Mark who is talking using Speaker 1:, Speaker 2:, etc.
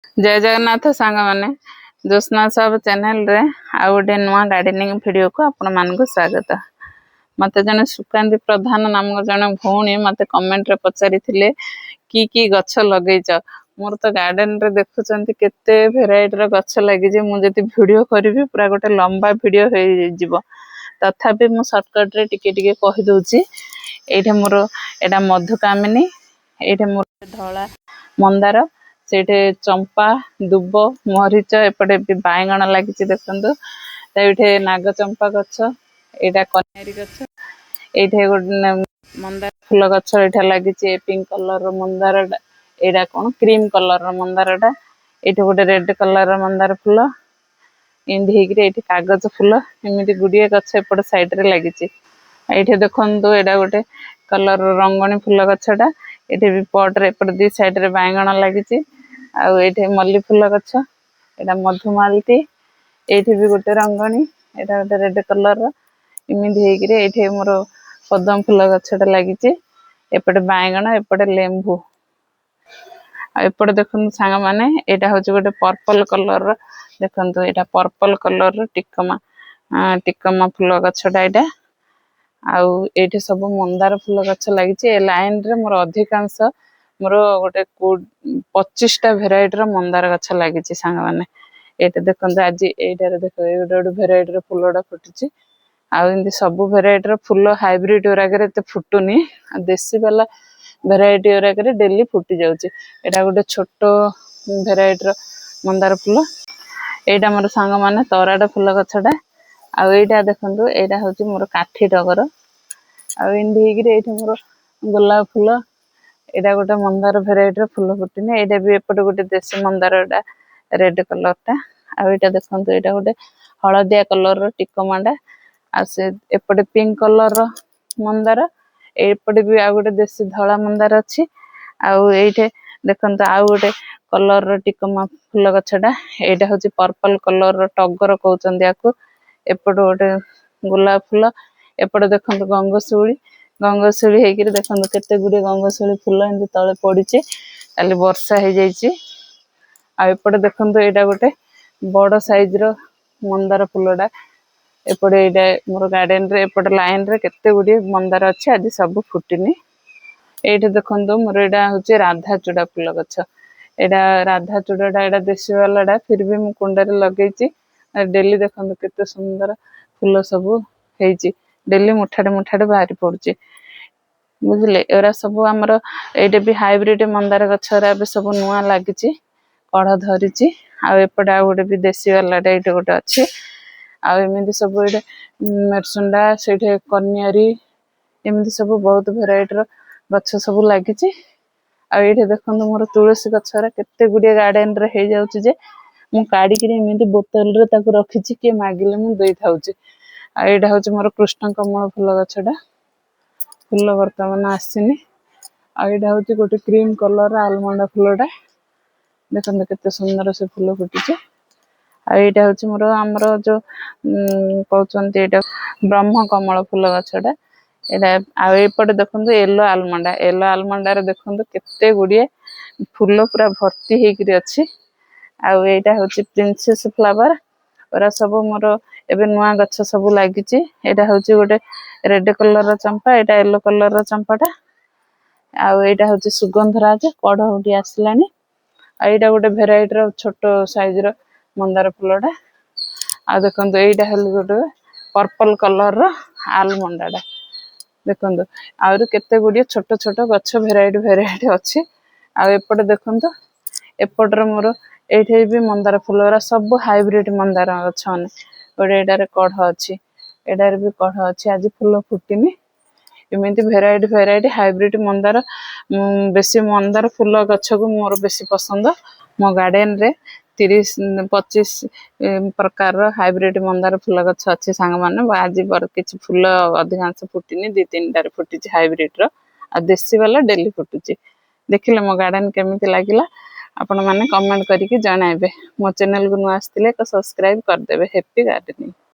Speaker 1: जय जगन्नाथ सांग मैंने ज्योत्ना सब चैनल रे आ गोटे नुआ गार्डनिंग वीडियो को आपण मानक स्वागत। मते जने सुकांती प्रधान नाम जने भौणी मते कमेंट रे पचारि थिले की गछ लगेइछ। मोर तो गार्डन रे देखुचंती केते वेराइटी रो गछ लागि जे मु जति वीडियो करबी पूरा गोटे लंबा वीडियो हे जिवो। तथापि मु शॉर्टकट रे टिके टिके कहि दोची। एठे मोर एटा मधुकामिनी, एठे मोर धला मंदार, सेठे चंपा, दुब, मरीच, एपटे भी बायगण लगी देखु। ये नाग चंपा गछ, एटा कनेरी गछ, ये गोटे मंदार फूल गछ ये लगी पिंक कलर मंदार, एटा कौन क्रीम कलर मंदार, ये गोटे रेड कलर मंदार फूल इंडी होकर कागज फूल एमती गुड़िए गछ एपट साइड रे लगी। ये देखु एटा गोटे कलर रंगणी फूल गछटा, ये भी पट रे एपट दी साइड रे बायगण लगी। आउे मल्ली फूल गछ, एटा मधुमालती, ये भी गोटे रंगणी, एटा गोटे रेड कलर इमिदी होकर मोर पद्म फूल गछटा लगी। एपटे बायगण एपटे लेंबू, एपटे देखो सांग माने एटा हूँ गोटे पर्पल कलर देखो, यहाँ पर्पल कलर टिकमा फूल गछटा यहाँ आउ ये सब मंदार फूल गछ लगी। लाइन रे मोर अधिकांश मोर गोटे 25टा भेराइटी मंदार गछ लगी सांग माने। ये देखो आज ये देख ये गोटे भेराइटी फूलटा फुटी आमती सब भेराइटी फूल हाइब्रिड गुराक फुटुनी, देसी वाला भेराइटी गुराक डेली फुटी जाऊँगी। यहाँ गोटे छोट भेराइटी मंदार फूल, यहाँ मोर सांग माने तराट फूल गछटा आईटा देखो, यहाँ हूँ मोर काठी टगर आईटी मोर गोलाप फूल, यहाँ गोटे मंदार भेराइटी फूल फुटनी। यहाँ भी एपटे गोटे देशी मंदार रेड कलर टा आईटा देखो, यहाँ गोटे हलदिया कलर टिकमाटा एपटे पिंक कलर मंदार, एपटे भी आ गोटे देशी धला मंदार अच्छी। आईटे देखो आउ गोटे कलर टिकमा फूल गछटा, यहाँ हूँ पर्पल कलर टगर कहते या। एपट गोटे गोलाप फूल, एपटे देखो गंगशिउली, गंगशिउली होकर देखो केते गुड़े गंगशिउली फूल एमती तले पड़ी काली वर्षा हो जाइए। आएपटे देखो यहाँ गोटे बड़ साइज रो मंदार फूलटा, एपटे यहाँ मोर गार्डन रे एपटे लाइन रे केते गुड़े मंदार अच्छे आज सब फुटनी। ये देखो मोर यहाँ हूँ राधाचूड़ा फूल गछ, यहाँ राधाचूड़ाटा यहाँ देशी वालाटा फिर भी मु कुंडारे लगे डेली देखो केते सुंदर फूल सब होती डेली मुठाटे मुठाटे बाहरी पड़ुची बुझले। एरा सब आमर ये भी हाइब्रिड मंदार गछरा सब नुआ लगी कढ़ धरी आएपटे आ गोटे भी देशी वालाटा ये गोटे अच्छे आमती सब ये मेरसुंडा से कनियारी एमती सब बहुत भेराइटर गछ सब लगी। आईटे देखो मोर तुलसी गछरा केते गुड़िए गार्डन रे हो जाउची जे मु काढ़ी एमती बोतल रे ताकू रखी किए मागिले मु दे थाउची। यहाँ हूँ मोर कृष्ण कमल फूल गछटा, फूल बर्तमान आसीनी। यहाँ हूँ गोटे क्रीम कलर आलमंडा फूलटा देखो केते सुंदर से फूल फुटी। यहाँ हूँ मोर आमर जो कहते यहाँ ब्रह्म कमल फूल गछटा, यहाँ आईपटे देखो येलो आलमंडा, येलो आलमंडार देखो केते गुड़िए फूल पूरा भर्ती होकर अच्छी। आईटा हूँ प्रिंसेस फ्लावर, ओरा सब मोर एबे नुआ गछ सब लगी। यहाँ हूँ गोटे रेड कलर चंपा, यहाँ येलो कलर चंपाटा आईटा हूँ सुगंधराज कढ़ उठी आसला। यहाँ गोटे भेराइटर छोट साइज रो मंदार फूलटा आ देखो, यहाँ हेल्ले गोटे पर्पल कलर आलमंडाटा देखो आउरी केते गुड़िए छोट छोट गछ भेराइटी भेराइटी अच्छी। आएपटे देखो एपटर मोर ये भी मंदार फूल सब हाइब्रिड मंदार गछ गोटे यहाँ कढ़ अच्छी, यहाँ भी कढ़ अच्छी आज फूल फुटनी। एमती भेराइटी भेराइटी हाइब्रिड मंदार बेसी मंदार फूल गछ को मोर बेसी पसंद। मो गार्डन रे 30-25 प्रकार हाइब्रिड मंदार फूल गछ अच्छी सांग माने। आज किसी फूल अधिकांश फुटनी 2-3 फुटी हाइब्रिड रो आ देसी वाला डेली फुटुची। देखिले मो गार्डन केमिति लागिला आपण माने कमेंट करके जणाइबे। मो चैनल को नुआ आस्तिले सब्सक्राइब करदेबे। Happy gardening.